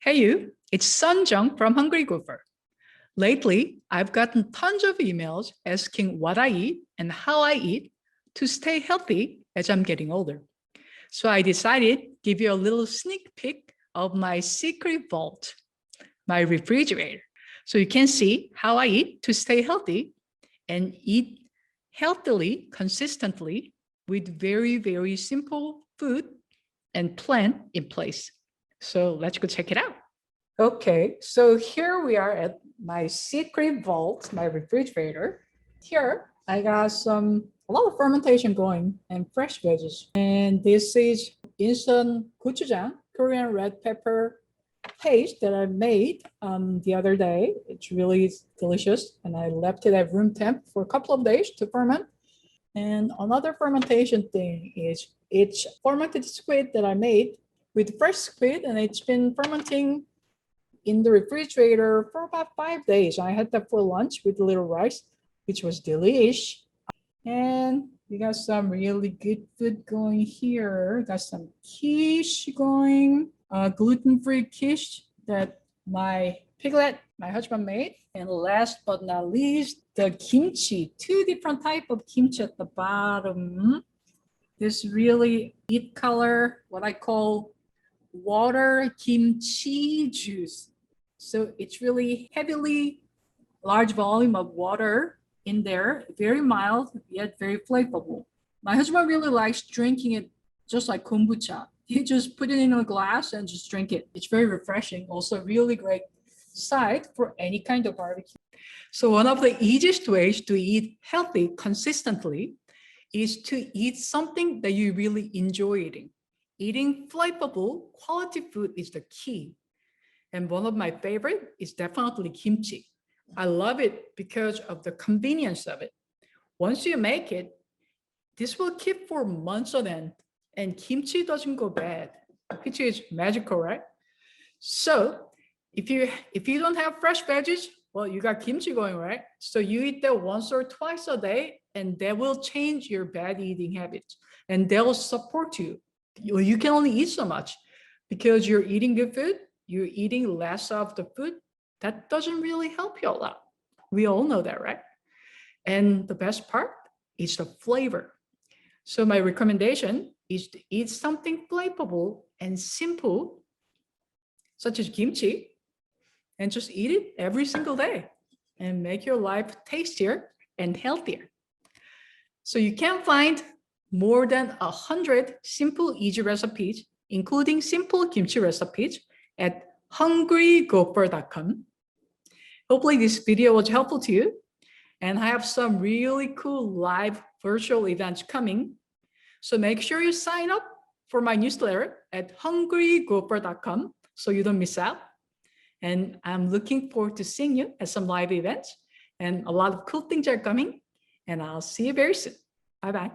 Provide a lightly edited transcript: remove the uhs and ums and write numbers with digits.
Hey you, it's Sun Jung from Hungry Gopher. Lately, I've gotten tons of emails asking what I eat and how I eat to stay healthy as I'm getting older. So I decided to give you a little sneak peek of my secret vault, my refrigerator. So you can see how I eat to stay healthy and eat healthily, consistently with very, very simple food and plan in place. So let's go check it out. Okay, so here we are at my secret vault, my refrigerator. Here, I got a lot of fermentation going and fresh veggies. And this is instant gochujang, Korean red pepper paste that I made the other day. It's really delicious. And I left it at room temp for a couple of days to ferment. And another fermentation thing is it's fermented squid that I made with fresh squid, and it's been fermenting in the refrigerator for about 5 days. I had that for lunch with a little rice, which was delish. And we got some really good food going here. Got some quiche going, gluten-free quiche that my piglet, my husband made. And last but not least, the kimchi, 2 different type of kimchi at the bottom. This really deep color, what I call water kimchi juice. So it's really heavily large volume of water in there, very mild, yet very flavorful. My husband really likes drinking it just like kombucha. He just put it in a glass and just drink it. It's very refreshing. Also really great side for any kind of barbecue. So one of the easiest ways to eat healthy consistently is to eat something that you really enjoy eating. Eating flavorful quality food is the key. And one of my favorite is definitely kimchi. I love it because of the convenience of it. Once you make it, this will keep for months on end, and kimchi doesn't go bad, which is magical, right? So if you don't have fresh veggies, well, you got kimchi going, right? So you eat that once or twice a day, and that will change your bad eating habits, and they'll support you. You can only eat so much because you're eating good food, you're eating less of the food. That doesn't really help you a lot. We all know that, right? And the best part is the flavor. So my recommendation is to eat something flavorful and simple, such as kimchi, and just eat it every single day and make your life tastier and healthier. So you can find more than 100 simple, easy recipes, including simple kimchi recipes at hungrygopher.com. Hopefully this video was helpful to you. And I have some really cool live virtual events coming. So make sure you sign up for my newsletter at hungrygopher.com so you don't miss out. And I'm looking forward to seeing you at some live events. And a lot of cool things are coming. And I'll see you very soon. Bye-bye.